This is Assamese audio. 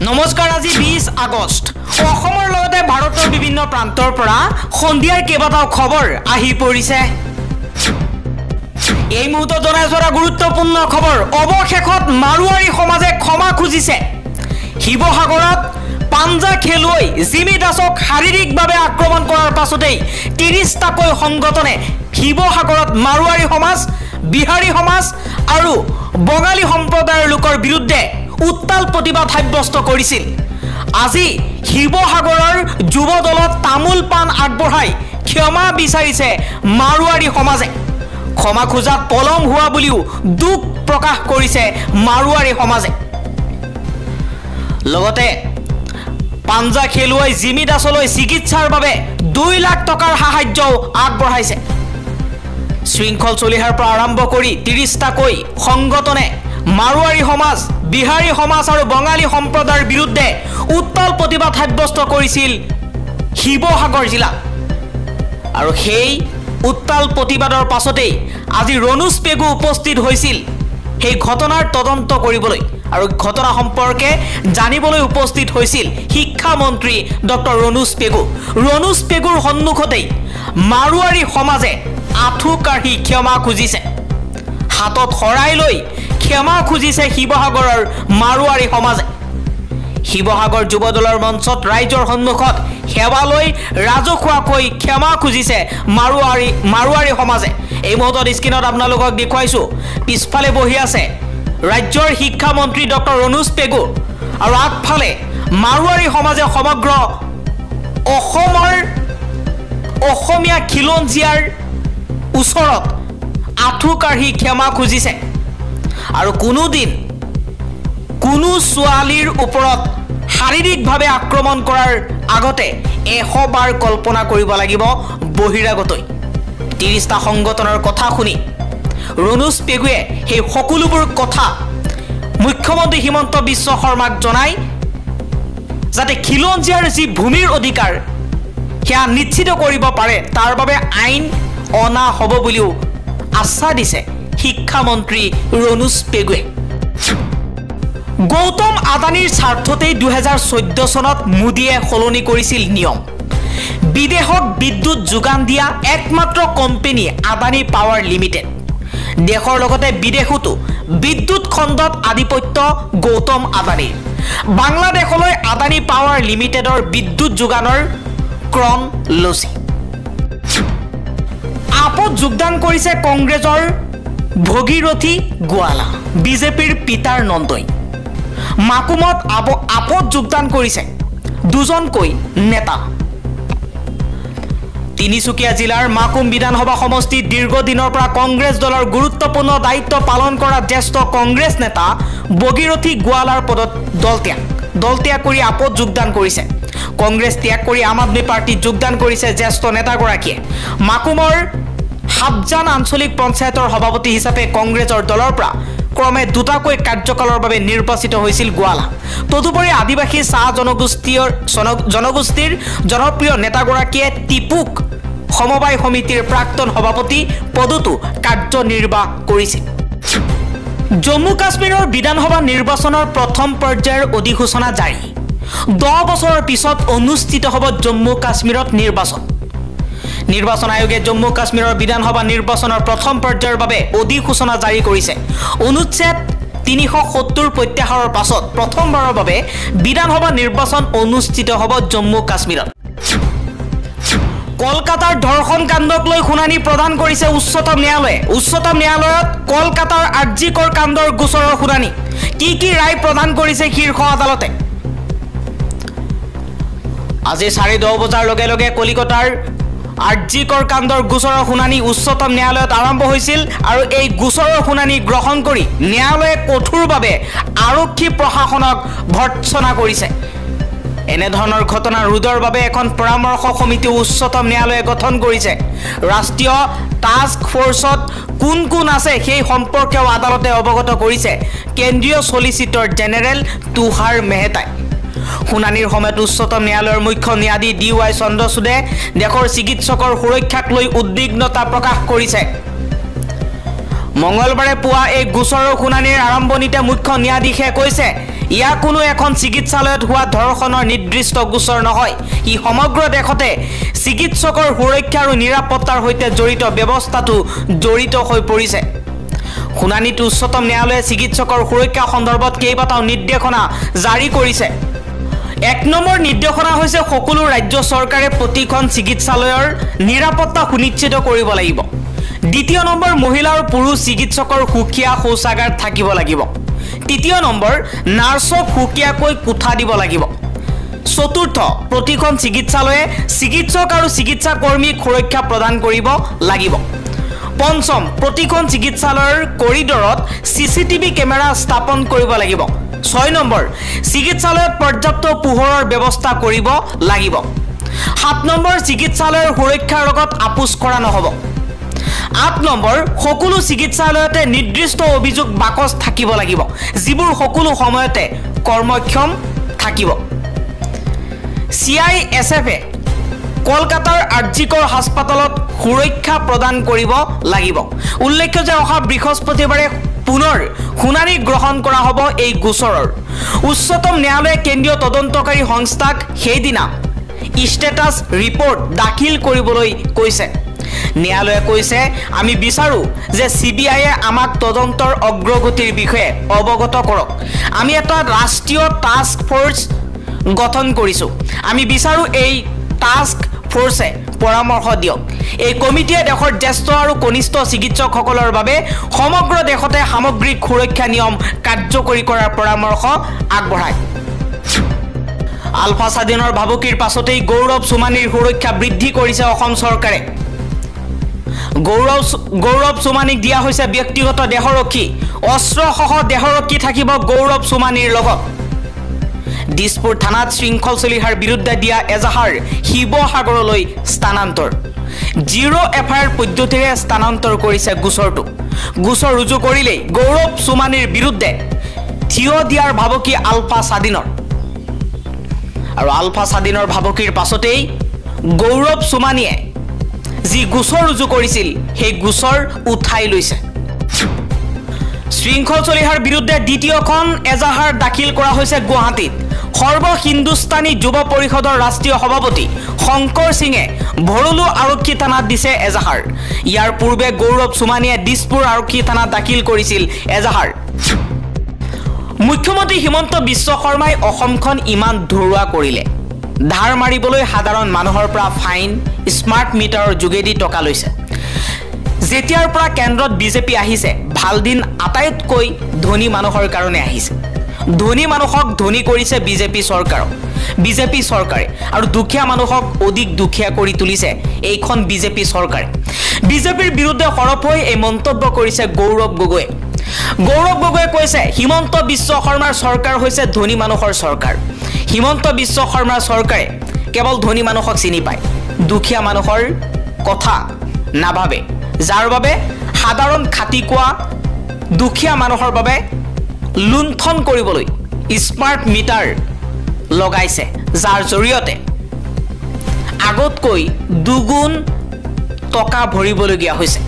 নমস্কাৰ আজি 20 আগষ্ট অসমৰ লগতে ভাৰতৰ বিভিন্ন প্ৰান্তৰ পৰা সন্ধিয়াৰ কেইবাটাও খবৰ আহি পৰিছে এই মুহূৰ্তত জনাইছো এটা গুৰুত্বপূৰ্ণ খবৰ অৱশেষত মাৰুৱাৰী সমাজে ক্ষমা খুজিছে শিৱসাগৰত পাঞ্জা খেলুৱৈ জিমি দাসক শাৰীৰিকভাৱে আক্ৰমণ কৰাৰ পাছতেই 30টাকৈ সংগঠনে শিৱসাগৰত মাৰুৱাৰী সমাজ বিহাৰী সমাজ আৰু বঙালী সম্প্ৰদায়ৰ লোকৰ বিৰুদ্ধে উত্তাল প্ৰতিবাদ সাব্যস্ত কৰিছিল আজি শিৱসাগৰৰ যুৱ দলত তামোল পাণ আগবঢ়াই ক্ষমা বিচাৰিছে মাৰুৱাৰী সমাজে ক্ষমা খোজাত পলম হোৱা বুলিও দুখ প্ৰকাশ কৰিছে মাৰুৱাৰী সমাজে লগতে পাঞ্জা খেলুৱৈ জিমি দাসলৈ চিকিৎসাৰ বাবে 2 লাখ টকাৰ সাহায্য আগবঢ়াইছে শৃংখল চলিহাৰ পৰা আৰম্ভ কৰি 30টাকৈ সংগঠনে মাৰুৱাৰী সমাজ বিহাৰী সমাজ আৰু বঙালী সম্প্ৰদায়ৰ বিৰুদ্ধে উত্তাল প্ৰতিবাদ সাব্যস্ত কৰিছিল শিৱসাগৰ জিলা আৰু সেই উত্তাল প্ৰতিবাদৰ পাছতেই আজি ৰনুজ পেগু উপস্থিত হৈছিল সেই ঘটনাৰ তদন্ত কৰিবলৈ আৰু ঘটনা সম্পৰ্কে জানিবলৈ উপস্থিত হৈছিল শিক্ষা মন্ত্ৰী ডক্টৰ ৰনুজ পেগুৰ সন্মুখতেই মাৰুৱাৰী সমাজে আঁঠু কাঢ়ি ক্ষমা খুজিছে হাতত হৰাই লৈ ক্ষমা খুজিছে শিৱসাগৰৰ মাৰুৱাৰী সমাজে শিৱসাগৰ যুৱ দলৰ মঞ্চত ৰাইজৰ সন্মুখত সেৱা লৈ ৰাজহুৱাকৈ ক্ষমা খুজিছে মাৰুৱাৰী সমাজে এই মুহূৰ্তত স্ক্ৰীনত আপোনালোকক দেখুৱাইছো পিছফালে বহি আছে ৰাজ্যৰ শিক্ষা মন্ত্ৰী ডক্টৰ ৰনুজ পেগু আৰু আগফালে মাৰুৱাৰী সমাজে সমগ্ৰ অসমীয়া খিলঞ্জীয়াৰ ওচৰত আঁঠু কাঢ়ি ক্ষমা খুজিছে আৰু কোনো ছোৱালীৰ ওপৰত শাৰীৰিকভাৱে আক্ৰমণ কৰাৰ আগতে 100 বাৰ কল্পনা কৰিব লাগিব বহিৰাগতই 30টা সংগঠনৰ কথা শুনি ৰনুজ পেগুৱে সেই সকলোবোৰ কথা মুখ্যমন্ত্ৰী হিমন্ত বিশ্ব শৰ্মাক জনাই যাতে খিলঞ্জীয়াৰ যি ভূমিৰ অধিকাৰ সেয়া নিশ্চিত কৰিব পাৰে তাৰ বাবে আইন অনা হ'ব বুলিও আশ্বাস দিছে শিক্ষা মন্ত্ৰী ৰনুজ পেগুৱে গৌতম আদানীৰ স্বাৰ্থতেই 2014 চনত মোদীয়ে সলনি কৰিছিল নিয়ম বিদেশত বিদ্যুৎ যোগান দিয়া একমাত্ৰ কোম্পানী আদানী পাৱাৰ লিমিটেড দেশৰ লগতে বিদেশতো বিদ্যুৎ খণ্ডত আধিপত্য গৌতম আদানীৰ বাংলাদেশলৈ আদানী পাৱাৰ লিমিটেডৰ বিদ্যুৎ যোগানৰ ক্ৰম লৈছে আপত যোগদান কৰিছে কংগ্ৰেছৰ ভগীৰথী গোৱালা বিজেপিৰ পিতাৰ নন্দই মাকুমত আপত যোগদান কৰিছে দুজনকৈ নেতা তিনিচুকীয়া জিলাৰ মাকুম বিধানসভা সমষ্টিত দীৰ্ঘদিনৰ পৰা কংগ্ৰেছ দলৰ গুৰুত্বপূৰ্ণ দায়িত্ব পালন কৰা জ্যেষ্ঠ কংগ্ৰেছ নেতা ভগীৰথী গোৱালাৰ পদত দল ত্যাগ কৰি আপত যোগদান কৰিছে কংগ্ৰেছ ত্যাগ কৰি আম আদমি পাৰ্টিত যোগদান কৰিছে জ্যেষ্ঠ নেতাগৰাকীয়ে মাকুমৰ হাবজান আঞ্চলিক পঞ্চায়তৰ সভাপতি হিচাপে কংগ্ৰেছৰ দলৰ পৰা ক্ৰমে 2টাকৈ কাৰ্যকালৰ বাবে নিৰ্বাচিত হৈছিল গোৱালা তদুপৰি আদিবাসী চাহ জনগোষ্ঠীৰ জনপ্ৰিয় নেতাগৰাকীয়ে টিপুক সমবায় সমিতিৰ প্ৰাক্তন সভাপতি পদতো কাৰ্যনিৰ্বাহ কৰিছিল জম্মু কাশ্মীৰৰ বিধানসভা নিৰ্বাচনৰ প্ৰথম পৰ্যায়ৰ অধিসূচনা জাৰি 10 বছৰৰ পিছত অনুষ্ঠিত হ'ব জম্মু কাশ্মীৰত নিৰ্বাচন আয়োগে জম্মু কাশ্মীৰৰ বিধানসভা নিৰ্বাচনৰ প্ৰথম পৰ্যায়ৰ বাবে অধিসূচনা জাৰি কৰিছে অনুচ্ছেদ 370 প্ৰত্যাহাৰৰ পাছত প্ৰথমবাৰৰ বাবে বিধানসভা নিৰ্বাচন অনুষ্ঠিত হ'ব জম্মু কাশ্মীৰত কলকাতাৰ ধৰ্ষণ কাণ্ডক লৈ শুনানি প্ৰদান কৰিছে উচ্চতম ন্যায়ালয়ত কলকাতাৰ আৰ্জিকৰ কাণ্ডৰ গোচৰৰ শুনানি কি ৰায় প্ৰদান কৰিছে শীৰ্ষ আদালতে আজি 10:30 বজাৰ লগে লগে কলিকতাৰ আৰ্জিকৰ কাণ্ডৰ গোচৰৰ শুনানি উচ্চতম ন্যায়ালয়ত আৰম্ভ হৈছিল আৰু এই গোচৰৰ শুনানি গ্ৰহণ কৰি ন্যায়ালয়ে কঠোৰভাৱে আৰক্ষী প্ৰশাসনক ভৰ্ৎসনা কৰিছে এনেধৰণৰ ঘটনা ৰোধৰ বাবে এখন পৰামৰ্শ সমিতি উচ্চতম ন্যায়ালয়ে গঠন কৰিছে ৰাষ্ট্ৰীয় টাস্ক ফ'ৰ্চত কোন আছে সেই সম্পৰ্কেও আদালতে অৱগত কৰিছে কেন্দ্ৰীয় সলিচিটৰ জেনেৰেল তুষাৰ মেহতাই শুনানিৰ সময়ত উচ্চতম ন্যায়ালয়ৰ মুখ্য ন্যায়াধীশ DY চন্দ্ৰচূড়ে দেশৰ চিকিৎসকৰ সুৰক্ষাক লৈ উদ্বিগ্নতা প্ৰকাশ কৰিছে মঙ্গলবাৰে পুৱা এই গোচৰৰ শুনানিৰ আৰম্ভণিতে মুখ্য ন্যায়াধীশে কৈছে ইয়া কোনো এখন চিকিৎসালয়ত হোৱা ধৰ্ষণৰ নিৰ্দিষ্ট গোচৰ নহয় ই সমগ্ৰ দেশতে চিকিৎসকৰ সুৰক্ষা আৰু নিৰাপত্তাৰ সৈতে জড়িত ব্যৱস্থাটো জড়িত হৈ পৰিছে শুনানিত উচ্চতম ন্যায়ালয়ে চিকিৎসকৰ সুৰক্ষা সন্দৰ্ভত কেইবাটাও নিৰ্দেশনা জাৰি কৰিছে 1 নম্বৰ নিৰ্দেশনা হৈছে সকলো ৰাজ্য চৰকাৰে প্ৰতিখন চিকিৎসালয়ৰ নিৰাপত্তা সুনিশ্চিত কৰিব লাগিব 2 নম্বৰ মহিলা আৰু পুৰুষ চিকিৎসকৰ সুকীয়া শৌচাগাৰ থাকিব লাগিব 3 নম্বৰ নাৰ্ছক সুকীয়াকৈ কোঠা দিব লাগিব 4 প্ৰতিখন চিকিৎসালয়ে চিকিৎসক আৰু চিকিৎসা কৰ্মীক সুৰক্ষা প্ৰদান কৰিব লাগিব 5 প্ৰতিখন চিকিৎসালয়ৰ কৰিডৰত সিসিটিভি কেমেৰা স্থাপন কৰিব লাগিব 6 নম্বৰ চিকিৎসালয়ত পৰ্যাপ্ত পোহৰৰ ব্যৱস্থা কৰিব লাগিব 7 নম্বৰ চিকিৎসালয়ৰ সুৰক্ষাৰ লগত আপোচ কৰা নহব 8 নম্বৰ সকলো চিকিৎসালয়তে নিৰ্দিষ্ট অভিযোগ বাকচ থাকিব লাগিব যিবোৰ সকলো সময়তে কৰ্মক্ষম থাকিব CISF কলকাতাৰ আৰ্জিকৰ হাস্পাতালত সুৰক্ষা প্ৰদান কৰিব লাগিব উল্লেখ্য যে অহা বৃহস্পতিবাৰে পুনৰ শুনানি গ্ৰহণ কৰা হ'ব এই গোচৰৰ উচ্চতম ন্যায়ালয়ে কেন্দ্ৰীয় তদন্তকাৰী সংস্থাক সেইদিনা ষ্টেটাছ ৰিপৰ্ট দাখিল কৰিবলৈ কৈছে ন্যায়ালয়ে কৈছে আমি বিচাৰো যে CBIয়ে আমাক তদন্তৰ অগ্ৰগতিৰ বিষয়ে অৱগত কৰক আমি এটা ৰাষ্ট্ৰীয় টাস্ক ফোৰ্স গঠন কৰিছো আমি বিচাৰো এই টাস্ক ফোৰ্সে পৰামৰ্শ দিয়ক এই কমিটিয়ে দেশৰ জ্যেষ্ঠ আৰু কনিষ্ঠ চিকিৎসকসকলৰ বাবে সমগ্ৰ দেশতে সামগ্ৰিক সুৰক্ষা নিয়ম কাৰ্যকৰী কৰাৰ পৰামৰ্শ আগবঢ়ায় আলফা স্বাধীনৰ ভাবুকিৰ পাছতেই গৌৰৱ সুমানীৰ সুৰক্ষা বৃদ্ধি কৰিছে অসম চৰকাৰে গৌৰৱ সুমানীক দিয়া হৈছে ব্যক্তিগত দেহৰক্ষী অস্ত্ৰসহ দেহৰক্ষী থাকিব গৌৰৱ সুমানীৰ লগত দিছপুৰ থানাত শৃংখল চলিহাৰ বিৰুদ্ধে দিয়া এজাহাৰ শিৱসাগৰলৈ স্থানান্তৰ 0 FIR পদ্ধতিৰে স্থানান্তৰ কৰিছে গোচৰ ৰুজু কৰিলে গৌৰৱ সুমানীৰ বিৰুদ্ধে থিয় দিয়াৰ ভাবুকি আলফা স্বাধীনৰ আৰু আলফা স্বাধীনৰ ভাবুকিৰ পাছতেই গৌৰৱ সুমানীয়ে যি গোচৰ ৰুজু কৰিছিল সেই গোচৰ উঠাই লৈছে শৃংখল চলিহাৰ বিৰুদ্ধে দ্বিতীয়খন এজাহাৰ দাখিল কৰা হৈছে গুৱাহাটীত সৰ্ব হিন্দুস্তানী যুৱ পৰিষদৰ ৰাষ্ট্ৰীয় সভাপতি শংকৰ সিঙে ভৰলু আৰক্ষী থানাত দিছে এজাহাৰ ইয়াৰ পূৰ্বে গৌৰৱ সুমানীয়ে দিছপুৰ আৰক্ষী থানাত দাখিল কৰিছিল এজাহাৰ মুখ্যমন্ত্ৰী হিমন্ত বিশ্ব শৰ্মাই অসমখন ইমান ধৰুৱা কৰিলে ধাৰ মাৰিবলৈ সাধাৰণ মানুহৰ পৰা ফাইন স্মাৰ্ট মিটাৰৰ যোগেদি টকা লৈছে যেতিয়াৰ পৰা কেন্দ্ৰত বিজেপি আহিছে ভাল দিন আটাইতকৈ ধনী মানুহৰ কাৰণে আহিছে ধনী মানুহক ধনী কৰিছে বিজেপি চৰকাৰে আৰু দুখীয়া মানুহক অধিক দুখীয়া কৰি তুলিছে এইখন বিজেপি চৰকাৰে বিজেপিৰ বিৰুদ্ধে সৰব হৈ এই মন্তব্য কৰিছে গৌৰৱ গগৈয়ে কৈছে হিমন্ত বিশ্ব শৰ্মাৰ চৰকাৰ হৈছে ধনী মানুহৰ চৰকাৰ হিমন্ত বিশ্ব শৰ্মাৰ চৰকাৰে কেৱল ধনী মানুহক চিনি পায় দুখীয়া মানুহৰ কথা নাভাবে যাৰ বাবে সাধাৰণ খাটিকোৱা দুখীয়া মানুহৰ বাবে লুণ্ঠন কৰিবলৈ স্মাৰ্ট মিটাৰ লগাইছে যাৰ জৰিয়তে আগতকৈ দুগুণ টকা ভৰিবলগীয়া হৈছে